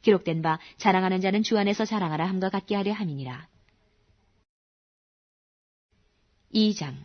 기록된 바 자랑하는 자는 주 안에서 자랑하라 함과 같게 하려 함이니라. 2장.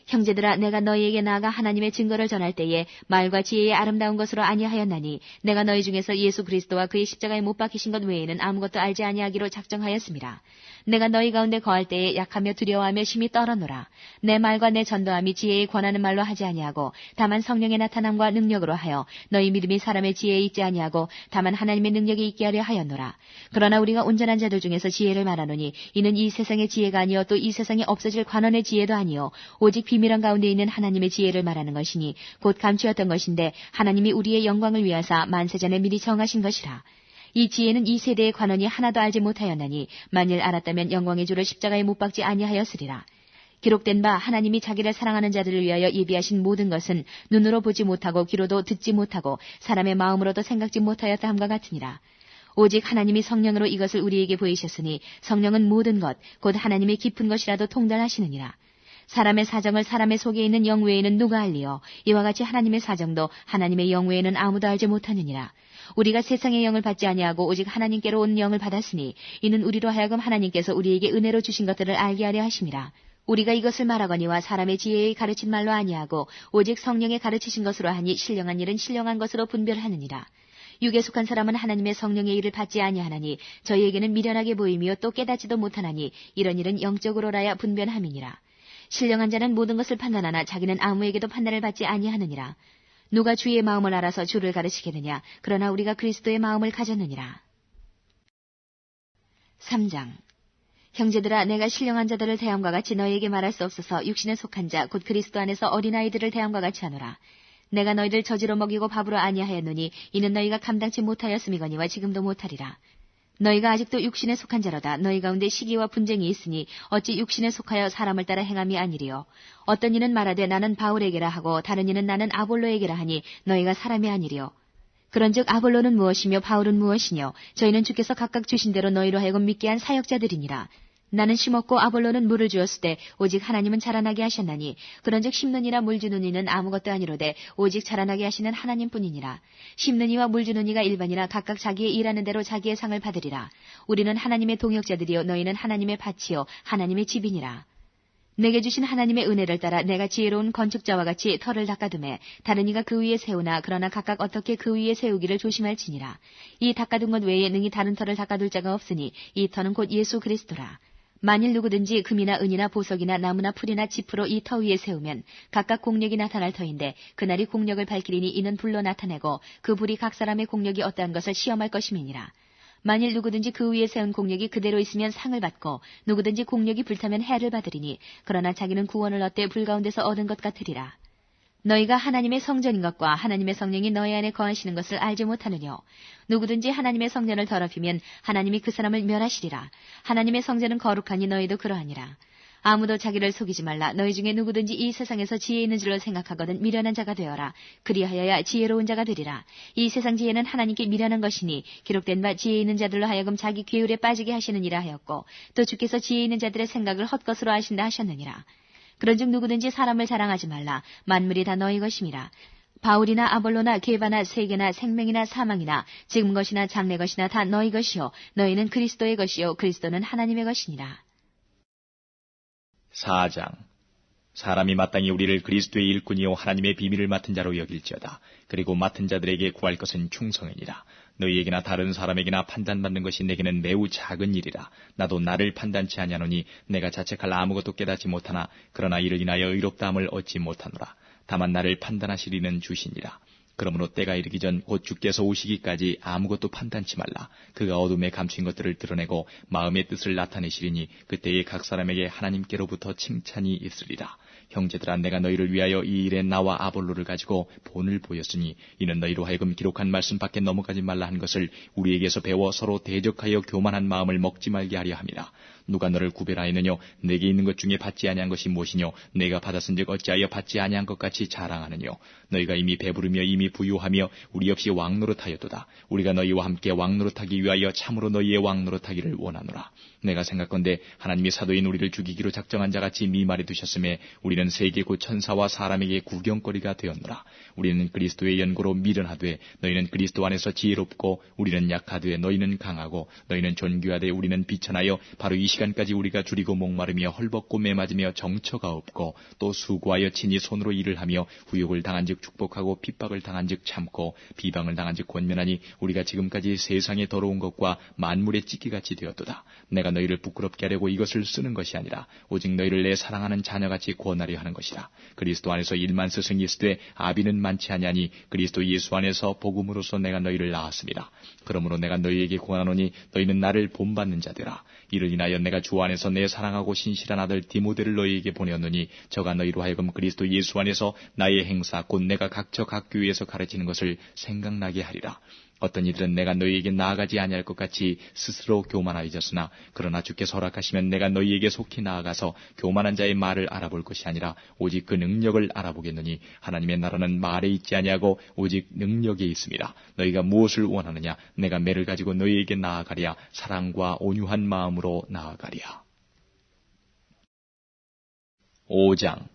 형제들아, 내가 너희에게 나아가 하나님의 증거를 전할 때에 말과 지혜의 아름다운 것으로 아니하였나니 내가 너희 중에서 예수 그리스도와 그의 십자가에 못 박히신 것 외에는 아무것도 알지 아니하기로 작정하였음이라. 내가 너희 가운데 거할 때에 약하며 두려워하며 심히 떨어노라. 내 말과 내 전도함이 지혜에 권하는 말로 하지 아니하고 다만 성령의 나타남과 능력으로 하여 너희 믿음이 사람의 지혜에 있지 아니하고 다만 하나님의 능력에 있게 하려 하였노라. 그러나 우리가 온전한 자들 중에서 지혜를 말하노니 이는 이 세상의 지혜가 아니요 또 이 세상에 없어질 관원의 지혜도 아니요 오직 비밀한 가운데 있는 하나님의 지혜를 말하는 것이니 곧 감추었던 것인데 하나님이 우리의 영광을 위하사 만세전에 미리 정하신 것이라. 이 지혜는 이 세대의 관원이 하나도 알지 못하였나니 만일 알았다면 영광의 주를 십자가에 못 박지 아니하였으리라. 기록된 바 하나님이 자기를 사랑하는 자들을 위하여 예비하신 모든 것은 눈으로 보지 못하고 귀로도 듣지 못하고 사람의 마음으로도 생각지 못하였다 함과 같으니라. 오직 하나님이 성령으로 이것을 우리에게 보이셨으니 성령은 모든 것 곧 하나님의 깊은 것이라도 통달하시느니라. 사람의 사정을 사람의 속에 있는 영 외에는 누가 알리요? 이와 같이 하나님의 사정도 하나님의 영 외에는 아무도 알지 못하느니라. 우리가 세상의 영을 받지 아니하고 오직 하나님께로 온 영을 받았으니 이는 우리로 하여금 하나님께서 우리에게 은혜로 주신 것들을 알게 하려 하심이라. 우리가 이것을 말하거니와 사람의 지혜에 가르친 말로 아니하고 오직 성령의 가르치신 것으로 하니 신령한 일은 신령한 것으로 분별하느니라. 육에 속한 사람은 하나님의 성령의 일을 받지 아니하나니 저희에게는 미련하게 보이며 또 깨닫지도 못하나니 이런 일은 영적으로라야 분별함이니라. 신령한 자는 모든 것을 판단하나 자기는 아무에게도 판단을 받지 아니하느니라. 누가 주의 마음을 알아서 주를 가르치겠느냐? 그러나 우리가 그리스도의 마음을 가졌느니라. 3장. 형제들아, 내가 신령한 자들을 대함과 같이 너희에게 말할 수 없어서 육신에 속한 자 곧 그리스도 안에서 어린아이들을 대함과 같이 하노라. 내가 너희를 저지로 먹이고 밥으로 아니하였노니 이는 너희가 감당치 못하였음이거니와 지금도 못하리라. 너희가 아직도 육신에 속한 자로다. 너희 가운데 시기와 분쟁이 있으니 어찌 육신에 속하여 사람을 따라 행함이 아니리요. 어떤 이는 말하되 나는 바울에게라 하고 다른 이는 나는 아볼로에게라 하니 너희가 사람이 아니리요. 그런즉 아볼로는 무엇이며 바울은 무엇이뇨? 저희는 주께서 각각 주신 대로 너희로 하여금 믿게 한 사역자들이니라. 나는 심었고 아볼로는 물을 주었을 때 오직 하나님은 자라나게 하셨나니 그런즉 심는 이나 물 주는 이는 아무것도 아니로되 오직 자라나게 하시는 하나님뿐이니라. 심는 이와 물 주는 이가 일반이나 각각 자기의 일하는 대로 자기의 상을 받으리라. 우리는 하나님의 동역자들이요 너희는 하나님의 밭이요 하나님의 집이니라. 내게 주신 하나님의 은혜를 따라 내가 지혜로운 건축자와 같이 터를 닦아두매 다른 이가 그 위에 세우나 그러나 각각 어떻게 그 위에 세우기를 조심할지니라. 이 닦아둔 것 외에 능히 다른 터를 닦아둘 자가 없으니 이 터는 곧 예수 그리스도라. 만일 누구든지 금이나 은이나 보석이나 나무나 풀이나 짚으로 이 터 위에 세우면 각각 공력이 나타날 터인데 그날이 공력을 밝히리니 이는 불로 나타내고 그 불이 각 사람의 공력이 어떠한 것을 시험할 것임이니라. 만일 누구든지 그 위에 세운 공력이 그대로 있으면 상을 받고 누구든지 공력이 불타면 해를 받으리니 그러나 자기는 구원을 얻되 불 가운데서 얻은 것 같으리라. 너희가 하나님의 성전인 것과 하나님의 성령이 너희 안에 거하시는 것을 알지 못하느뇨. 누구든지 하나님의 성전을 더럽히면 하나님이 그 사람을 멸하시리라. 하나님의 성전은 거룩하니 너희도 그러하니라. 아무도 자기를 속이지 말라. 너희 중에 누구든지 이 세상에서 지혜 있는 줄로 생각하거든 미련한 자가 되어라. 그리하여야 지혜로운 자가 되리라. 이 세상 지혜는 하나님께 미련한 것이니 기록된 바 지혜 있는 자들로 하여금 자기 괴율에 빠지게 하시느니라 하였고 또 주께서 지혜 있는 자들의 생각을 헛것으로 하신다 하셨느니라. 그런즉 누구든지 사람을 자랑하지 말라. 만물이 다 너희 것임이라. 바울이나 아볼로나 게바나 세계나 생명이나 사망이나 지금 것이나 장래 것이나 다 너희 것이요 너희는 그리스도의 것이요 그리스도는 하나님의 것이니라. 4장. 사람이 마땅히 우리를 그리스도의 일꾼이요 하나님의 비밀을 맡은 자로 여길지어다. 그리고 맡은 자들에게 구할 것은 충성이니라. 너희에게나 다른 사람에게나 판단받는 것이 내게는 매우 작은 일이라. 나도 나를 판단치 아니하노니 내가 자책할 아무것도 깨닫지 못하나 그러나 이를 인하여 의롭다함을 얻지 못하노라. 다만 나를 판단하시리는 주시니라. 그러므로 때가 이르기 전 곧 주께서 오시기까지 아무것도 판단치 말라. 그가 어둠에 감춘 것들을 드러내고 마음의 뜻을 나타내시리니 그때에 각 사람에게 하나님께로부터 칭찬이 있으리라. 형제들아, 내가 너희를 위하여 이 일에 나와 아볼로를 가지고 본을 보였으니 이는 너희로 하여금 기록한 말씀 밖에 넘어가지 말라 한 것을 우리에게서 배워 서로 대적하여 교만한 마음을 먹지 말게 하려 함이라. 누가 너를 구별하였느뇨? 내게 있는 것 중에 받지 아니한 것이 무엇이뇨? 내가 받았은즉 어찌하여 받지 아니한 것 같이 자랑하느뇨? 너희가 이미 배부르며 이미 부유하며 우리 없이 왕노릇하였도다. 우리가 너희와 함께 왕노릇하기 위하여 참으로 너희의 왕노릇하기를 원하노라. 내가 생각건대 하나님이 사도인 우리를 죽이기로 작정한 자같이 미말해 두셨음에 우리 우리는 세계 곧 천사와 사람에게 구경거리가 되었노라. 우리는 그리스도의 연고로 미련하되 너희는 그리스도 안에서 지혜롭고 우리는 약하되 너희는 강하고 너희는 존귀하되 우리는 비천하여 바로 이 시간까지 우리가 줄이고 목마르며 헐벗고 매맞으며 정처가 없고 또 수고하여 친히 손으로 일을 하며 후욕을 당한즉 축복하고 핍박을 당한즉 참고 비방을 당한즉 권면하니 우리가 지금까지 세상의 더러운 것과 만물의 찢기같이 되었도다. 내가 너희를 부끄럽게 하려고 이것을 쓰는 것이 아니라 오직 너희를 내 사랑하는 자녀같이 구원하려 하는 것이라. 그리스도 안에서 1만 스승이 있으되 아비는 많지 아니하니 그리스도 예수 안에서 복음으로서 내가 너희를 낳았습니다. 그러므로 내가 너희에게 구하노니 너희는 나를 본받는 자되라. 이를 인하여 내가 주 안에서 내 사랑하고 신실한 아들 디모데를 너희에게 보내었노니 저가 너희로 하여금 그리스도 예수 안에서 나의 행사 곧 내가 각처 각 교회에서 가르치는 것을 생각나게 하리라. 어떤 이들은 내가 너희에게 나아가지 아니할 것 같이 스스로 교만하여졌으나 그러나 주께서 허락하시면 내가 너희에게 속히 나아가서 교만한 자의 말을 알아볼 것이 아니라 오직 그 능력을 알아보겠느니 하나님의 나라는 말에 있지 아니하고 오직 능력에 있습니다. 너희가 무엇을 원하느냐? 내가 매를 가지고 너희에게 나아가랴. 사랑과 온유한 마음으로 나아가랴. 5장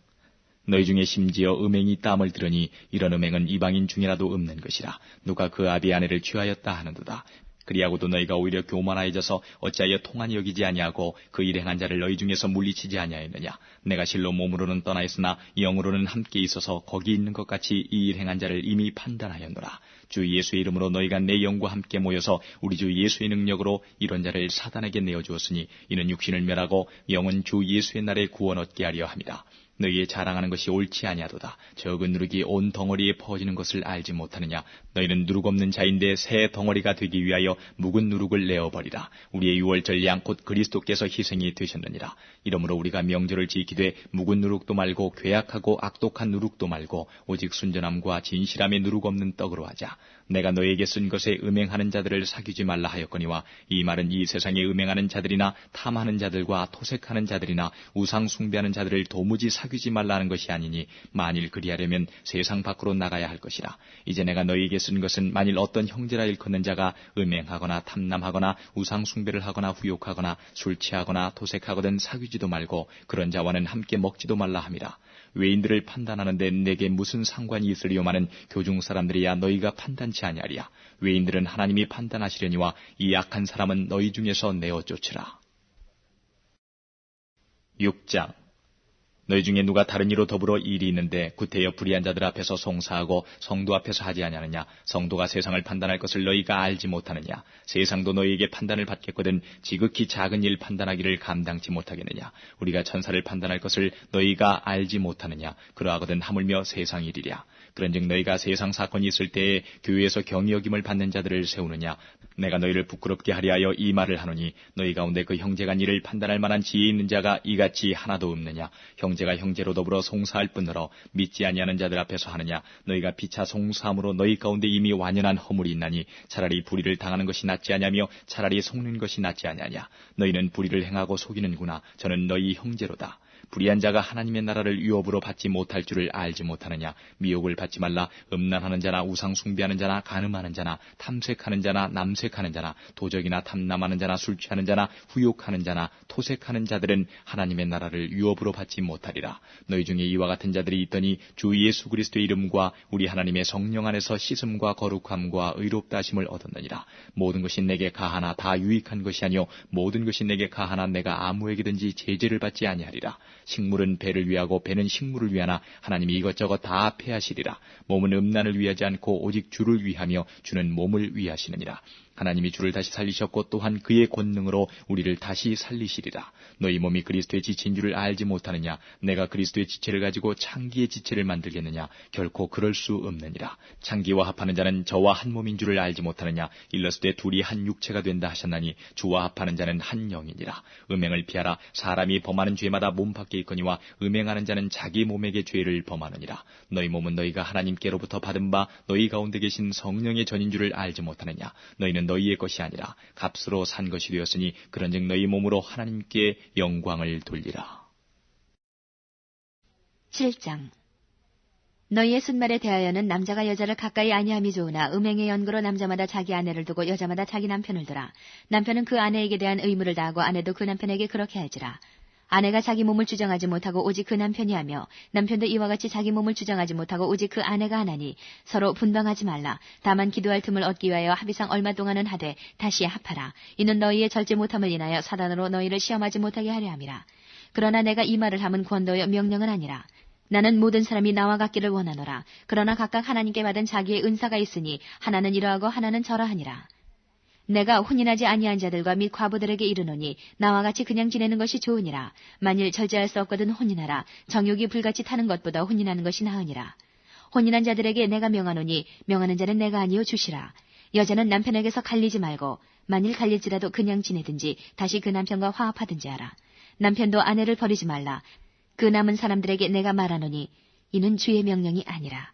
너희 중에 심지어 음행이 땀을 들으니 이런 음행은 이방인 중이라도 없는 것이라. 누가 그 아비의 아내를 취하였다 하는도다. 그리하고도 너희가 오히려 교만하여져서 어찌하여 통한이 여기지 아니하고 그 일 행한 자를 너희 중에서 물리치지 아니하였느냐. 내가 실로 몸으로는 떠나 있으나 영으로는 함께 있어서 거기 있는 것 같이 이 일 행한 자를 이미 판단하였노라. 주 예수의 이름으로 너희가 내 영과 함께 모여서 우리 주 예수의 능력으로 이런 자를 사단에게 내어주었으니 이는 육신을 멸하고 영은 주 예수의 날에 구원 얻게 하려 함이라. 너희의 자랑하는 것이 옳지 아니하도다. 적은 누룩이 온 덩어리에 퍼지는 것을 알지 못하느냐. 너희는 누룩 없는 자인데 새 덩어리가 되기 위하여 묵은 누룩을 내어버리라. 우리의 유월절 양 곧 그리스도께서 희생이 되셨느니라. 이러므로 우리가 명절을 지키되 묵은 누룩도 말고 괴악하고 악독한 누룩도 말고 오직 순전함과 진실함의 누룩 없는 떡으로 하자. 내가 너에게 쓴 것에 음행하는 자들을 사귀지 말라 하였거니와 이 말은 이 세상에 음행하는 자들이나 탐하는 자들과 토색하는 자들이나 우상 숭배하는 자들을 도무지 사귀지 말라는 것이 아니니 만일 그리하려면 세상 밖으로 나가야 할 것이라. 이제 내가 너희에게 쓴 것은 만일 어떤 형제라 일컫는 자가 음행하거나 탐남하거나 우상 숭배를 하거나 후욕하거나 술 취하거나 토색하거든 사귀지도 말고 그런 자와는 함께 먹지도 말라 함이라. 외인들을 판단하는데 내게 무슨 상관이 있으리요마는 교중 사람들이야 너희가 판단치 아니하리야. 외인들은 하나님이 판단하시려니와 이 악한 사람은 너희 중에서 내어 쫓으라. 6장 너희 중에 누가 다른 이로 더불어 일이 있는데 구태여 불의한 자들 앞에서 송사하고 성도 앞에서 하지 아니하느냐. 성도가 세상을 판단할 것을 너희가 알지 못하느냐. 세상도 너희에게 판단을 받겠거든 지극히 작은 일 판단하기를 감당치 못하겠느냐. 우리가 천사를 판단할 것을 너희가 알지 못하느냐. 그러하거든 하물며 세상 일이랴. 그런즉 너희가 세상 사건이 있을 때에 교회에서 경히 여김을 받는 자들을 세우느냐. 내가 너희를 부끄럽게 하려 하여 이 말을 하노니 너희 가운데 그 형제가 이를 판단할 만한 지혜 있는 자가 이같이 하나도 없느냐. 형제가 형제로 더불어 송사할 뿐더러 믿지 아니하는 자들 앞에서 하느냐. 너희가 피차 송사함으로 너희 가운데 이미 완연한 허물이 있나니 차라리 불의를 당하는 것이 낫지 아니하며 차라리 속는 것이 낫지 아니하냐. 너희는 불의를 행하고 속이는구나. 저는 너희 형제로다. 불의한 자가 하나님의 나라를 유업으로 받지 못할 줄을 알지 못하느냐. 미혹을 받지 말라. 음란하는 자나 우상 숭배하는 자나 간음하는 자나 탐색하는 자나 남색하는 자나 도적이나 탐남하는 자나 술 취하는 자나 후욕하는 자나 토색하는 자들은 하나님의 나라를 유업으로 받지 못하리라. 너희 중에 이와 같은 자들이 있더니 주 예수 그리스도의 이름과 우리 하나님의 성령 안에서 씻음과 거룩함과 의롭다 하심을 얻었느니라. 모든 것이 내게 가하나 다 유익한 것이 아니요 모든 것이 내게 가하나 내가 아무에게든지 제재를 받지 아니하리라. 식물은 배를 위하고 배는 식물을 위하나 하나님이 이것저것 다 폐하시리라. 몸은 음란을 위하지 않고 오직 주를 위하며 주는 몸을 위하시느니라. 하나님이 주를 다시 살리셨고 또한 그의 권능으로 우리를 다시 살리시리라. 너희 몸이 그리스도의 지체인 줄을 알지 못하느냐. 내가 그리스도의 지체를 가지고 창기의 지체를 만들겠느냐. 결코 그럴 수 없느니라. 창기와 합하는 자는 저와 한 몸인 줄을 알지 못하느냐. 일렀을 때 둘이 한 육체가 된다 하셨나니 주와 합하는 자는 한 영이니라. 음행을 피하라. 사람이 범하는 죄마다 몸 밖에 있거니와 음행하는 자는 자기 몸에게 죄를 범하느니라. 너희 몸은 너희가 하나님께로부터 받은 바 너희 가운데 계신 성령의 전인 줄을 알지 못하느냐. 너희는 너희의 것이 아니라 값으로 산 것이 되었으니 그런즉 너희 몸으로 하나님께 영광을 돌리라. 7장 너희의 순말에 대하여는 남자가 여자를 가까이 아니함이 좋으나 음행의 연고로 남자마다 자기 아내를 두고 여자마다 자기 남편을 두라. 남편은 그 아내에게 대한 의무를 다하고 아내도 그 남편에게 그렇게 할지라. 아내가 자기 몸을 주장하지 못하고 오직 그 남편이 하며 남편도 이와 같이 자기 몸을 주장하지 못하고 오직 그 아내가 하나니 서로 분방하지 말라. 다만 기도할 틈을 얻기 위하여 합의상 얼마 동안은 하되 다시 합하라. 이는 너희의 절제 못함을 인하여 사단으로 너희를 시험하지 못하게 하려 함이라. 그러나 내가 이 말을 함은 권도여 명령은 아니라. 나는 모든 사람이 나와 같기를 원하노라. 그러나 각각 하나님께 받은 자기의 은사가 있으니 하나는 이러하고 하나는 저러하니라. 내가 혼인하지 아니한 자들과 및 과부들에게 이르노니 나와 같이 그냥 지내는 것이 좋으니라. 만일 절제할 수 없거든 혼인하라. 정욕이 불같이 타는 것보다 혼인하는 것이 나으니라. 혼인한 자들에게 내가 명하노니 명하는 자는 내가 아니요 주시라. 여자는 남편에게서 갈리지 말고 만일 갈릴지라도 그냥 지내든지 다시 그 남편과 화합하든지 하라. 남편도 아내를 버리지 말라. 그 남은 사람들에게 내가 말하노니 이는 주의 명령이 아니라.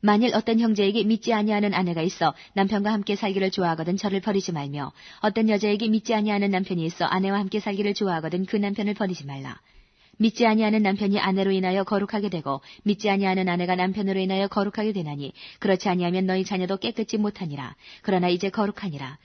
만일 어떤 형제에게 믿지 아니하는 아내가 있어 남편과 함께 살기를 좋아하거든 저를 버리지 말며 어떤 여자에게 믿지 아니하는 남편이 있어 아내와 함께 살기를 좋아하거든 그 남편을 버리지 말라. 믿지 아니하는 남편이 아내로 인하여 거룩하게 되고 믿지 아니하는 아내가 남편으로 인하여 거룩하게 되나니 그렇지 아니하면 너희 자녀도 깨끗이 못하니라. 그러나 이제 거룩하니라.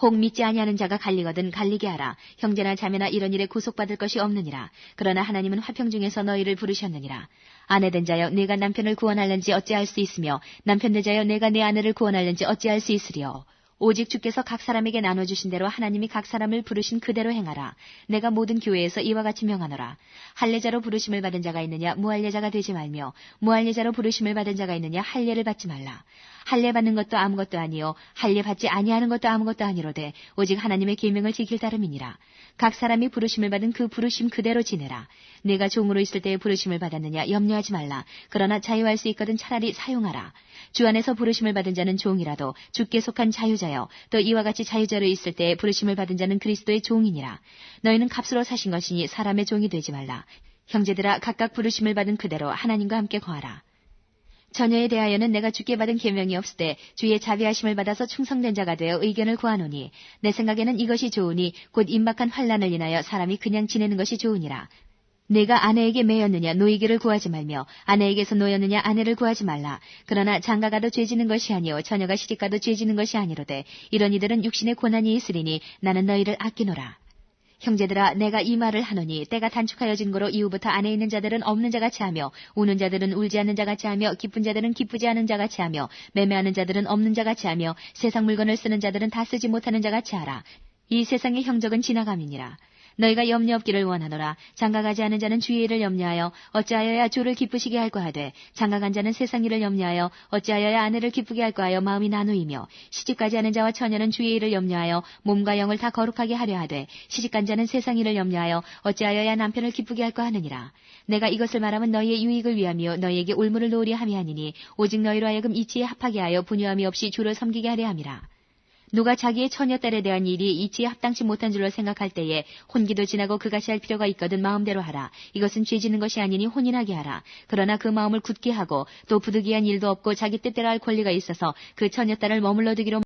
혹 믿지 아니하는 자가 갈리거든 갈리게 하라. 형제나 자매나 이런 일에 구속받을 것이 없느니라. 그러나 하나님은 화평 중에서 너희를 부르셨느니라. 아내된 자여 내가 남편을 구원할는지 어찌할 수 있으며 남편된 자여 내가 내 아내를 구원할는지 어찌할 수 있으리요. 오직 주께서 각 사람에게 나눠주신 대로 하나님이 각 사람을 부르신 그대로 행하라. 내가 모든 교회에서 이와 같이 명하노라. 할례자로 부르심을 받은 자가 있느냐 무할례자가 되지 말며 무할례자로 부르심을 받은 자가 있느냐 할례를 받지 말라. 할례 받는 것도 아무것도 아니요 할례 받지 아니하는 것도 아무것도 아니로되 오직 하나님의 계명을 지킬 따름이니라. 각 사람이 부르심을 받은 그 부르심 그대로 지내라. 내가 종으로 있을 때에 부르심을 받았느냐 염려하지 말라. 그러나 자유할 수 있거든 차라리 사용하라. 주 안에서 부르심을 받은 자는 종이라도 주께 속한 자유자여 또 이와 같이 자유자로 있을 때에 부르심을 받은 자는 그리스도의 종이니라. 너희는 값으로 사신 것이니 사람의 종이 되지 말라. 형제들아 각각 부르심을 받은 그대로 하나님과 함께 거하라. 처녀에 대하여는 내가 주께 받은 계명이 없으되 주의 자비하심을 받아서 충성된 자가 되어 의견을 구하노니 내 생각에는 이것이 좋으니 곧 임박한 환난을 인하여 사람이 그냥 지내는 것이 좋으니라. 내가 아내에게 매였느냐 노이기를 구하지 말며 아내에게서 노였느냐 아내를 구하지 말라. 그러나 장가가도 죄지는 것이 아니요 처녀가 시집가도 죄지는 것이 아니로되 이런 이들은 육신의 고난이 있으리니 나는 너희를 아끼노라. 형제들아 내가 이 말을 하노니 때가 단축하여진 거로 이후부터 안에 있는 자들은 없는 자같이 하며 우는 자들은 울지 않는 자같이 하며 기쁜 자들은 기쁘지 않은 자같이 하며 매매하는 자들은 없는 자같이 하며 세상 물건을 쓰는 자들은 다 쓰지 못하는 자같이 하라. 이 세상의 형적은 지나감이니라. 너희가 염려 없기를 원하노라. 장가가지 않은 자는 주의 일을 염려하여 어찌하여야 주를 기쁘시게 할까 하되 장가간 자는 세상 일을 염려하여 어찌하여야 아내를 기쁘게 할까 하여 마음이 나누이며 시집가지 않은 자와 처녀는 주의 일을 염려하여 몸과 영을 다 거룩하게 하려 하되 시집간 자는 세상 일을 염려하여 어찌하여야 남편을 기쁘게 할까 하느니라. 내가 이것을 말하면 너희의 유익을 위하며 너희에게 올무를 놓으리 함이 아니니 오직 너희로 하여금 이치에 합하게 하여 분유함이 없이 주를 섬기게 하려 함이라. 누가 자기의 처녀딸에 대한 일이 이치에 합당치 못한 줄로 생각할 때에 혼기도 지나고 그것이 할 필요가 있거든 마음대로 하라. 이것은 죄지는 것이 아니니 혼인하게 하라. 그러나 그 마음을 굳게 하고 또 부득이한 일도 없고 자기 뜻대로 할 권리가 있어서 그 처녀딸을 머물러 두기로